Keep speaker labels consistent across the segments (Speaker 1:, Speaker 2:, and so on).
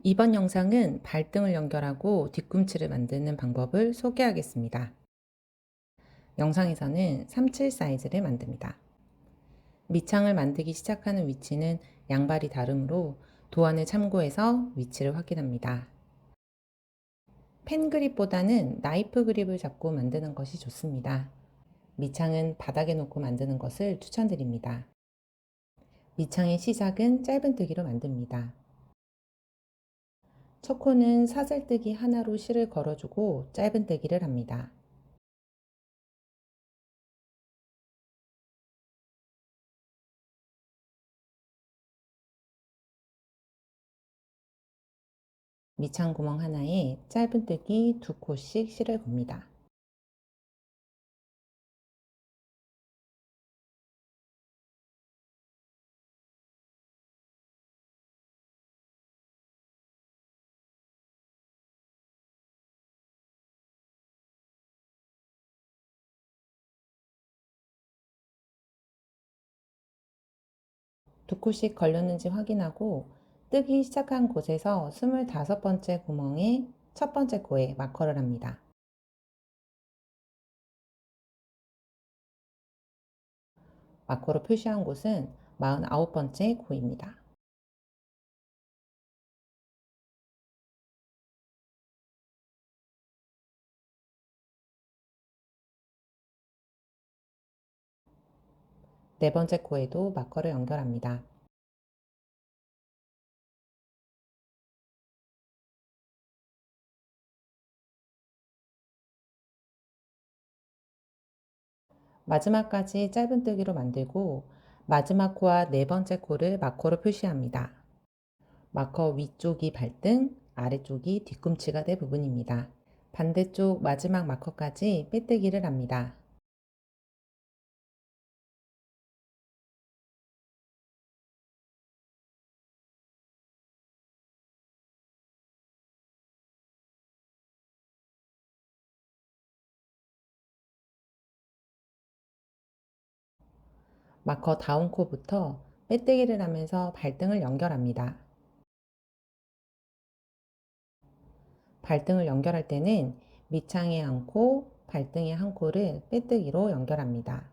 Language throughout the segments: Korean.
Speaker 1: 이번 영상은 발등을 연결하고 뒤꿈치를 만드는 방법을 소개하겠습니다. 영상에서는 37 사이즈를 만듭니다. 밑창을 만들기 시작하는 위치는 양발이 다르므로 도안을 참고해서 위치를 확인합니다. 펜 그립보다는 나이프 그립을 잡고 만드는 것이 좋습니다. 밑창은 바닥에 놓고 만드는 것을 추천드립니다. 밑창의 시작은 짧은뜨기로 만듭니다. 첫 코는 사슬뜨기 하나로 실을 걸어주고 짧은뜨기를 합니다. 밑창 구멍 하나에 짧은뜨기 2코씩 실을 겁니다. 두 코씩 걸렸는지 확인하고 뜨기 시작한 곳에서 25번째 구멍에 첫 번째 코에 마커를 합니다. 마커로 표시한 곳은 49번째 코입니다. 네 번째 코에도 마커를 연결합니다. 마지막까지 짧은뜨기로 만들고 마지막 코와 네 번째 코를 마커로 표시합니다. 마커 위쪽이 발등, 아래쪽이 뒤꿈치가 될 부분입니다. 반대쪽 마지막 마커까지 빼뜨기를 합니다. 마커 다운 코부터 빼뜨기를 하면서 발등을 연결합니다. 발등을 연결할 때는 밑창에 한 코, 발등에 한 코를 빼뜨기로 연결합니다.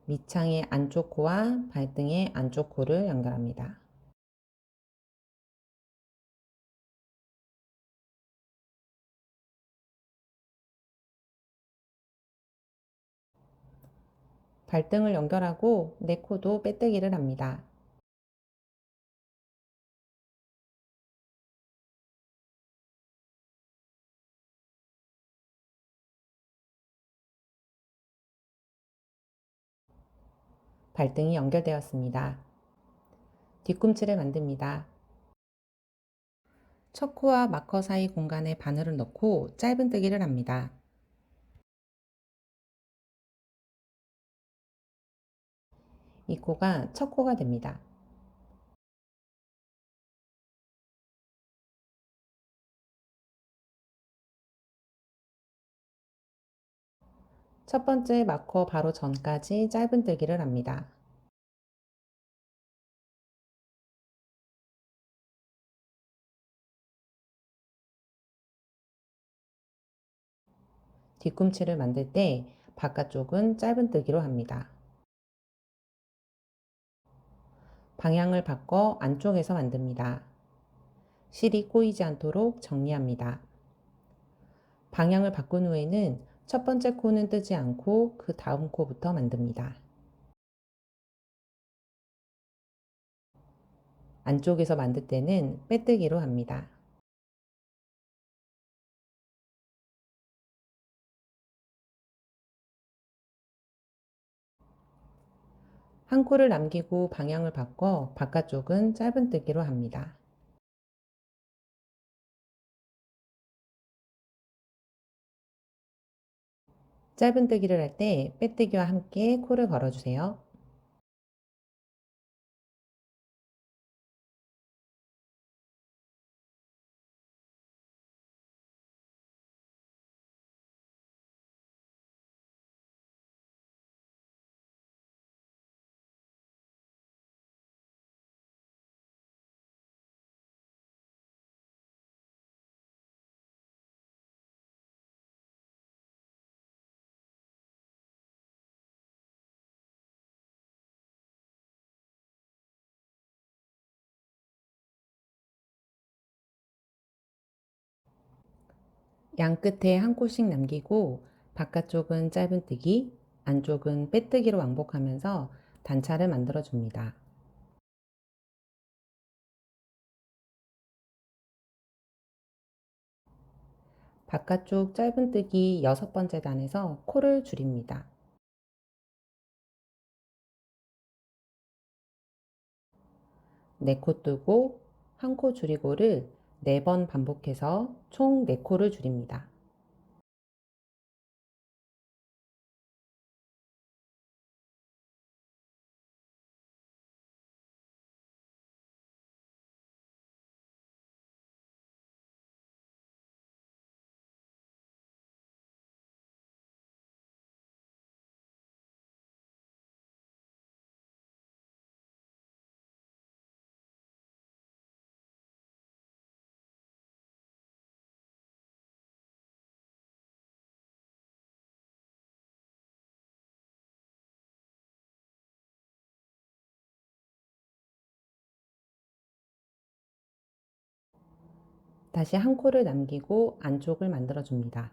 Speaker 1: 밑창의 안쪽 코와 발등의 안쪽 코를 연결합니다. 발등을 연결하고 네 코도 빼뜨기를 합니다. 발등이 연결되었습니다. 뒤꿈치를 만듭니다. 첫 코와 마커 사이 공간에 바늘을 넣고 짧은뜨기를 합니다. 이 코가 첫 코가 됩니다. 첫 번째 마커 바로 전까지 짧은뜨기를 합니다. 뒤꿈치를 만들 때 바깥쪽은 짧은뜨기로 합니다. 방향을 바꿔 안쪽에서 만듭니다. 실이 꼬이지 않도록 정리합니다. 방향을 바꾼 후에는 첫 번째 코는 뜨지 않고 그 다음 코부터 만듭니다. 안쪽에서 만들 때는 빼뜨기로 합니다. 한 코를 남기고 방향을 바꿔 바깥쪽은 짧은뜨기로 합니다. 짧은뜨기를 할 때 빼뜨기와 함께 코를 걸어주세요. 양 끝에 한 코씩 남기고 바깥쪽은 짧은뜨기, 안쪽은 빼뜨기로 왕복하면서 단차를 만들어 줍니다. 바깥쪽 짧은뜨기 6번째 단에서 코를 줄입니다. 네 코 뜨고 한 코 줄이고를 4번 반복해서 총 4코를 줄입니다. 다시 한 코를 남기고 안쪽을 만들어 줍니다.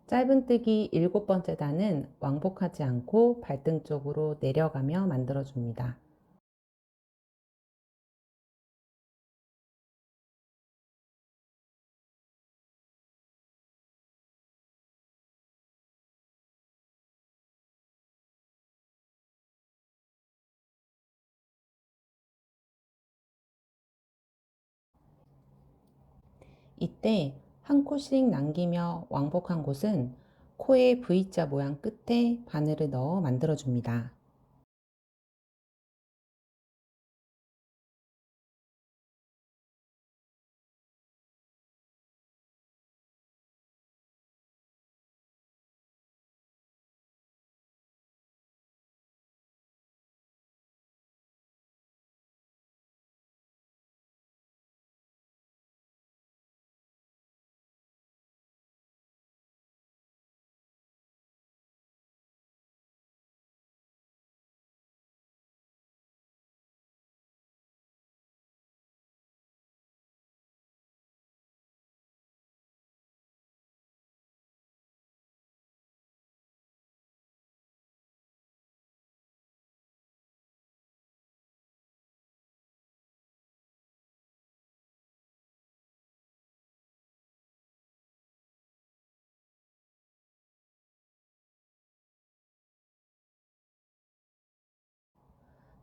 Speaker 1: 짧은뜨기 7번째 단은 왕복하지 않고 발등 쪽으로 내려가며 만들어 줍니다. 이때 한 코씩 남기며 왕복한 곳은 코의 V자 모양 끝에 바늘을 넣어 만들어 줍니다.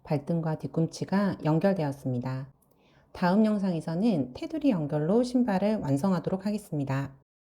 Speaker 1: 발등과 뒤꿈치가 연결되었습니다. 다음 영상에서는 테두리 연결로 신발을 완성하도록 하겠습니다.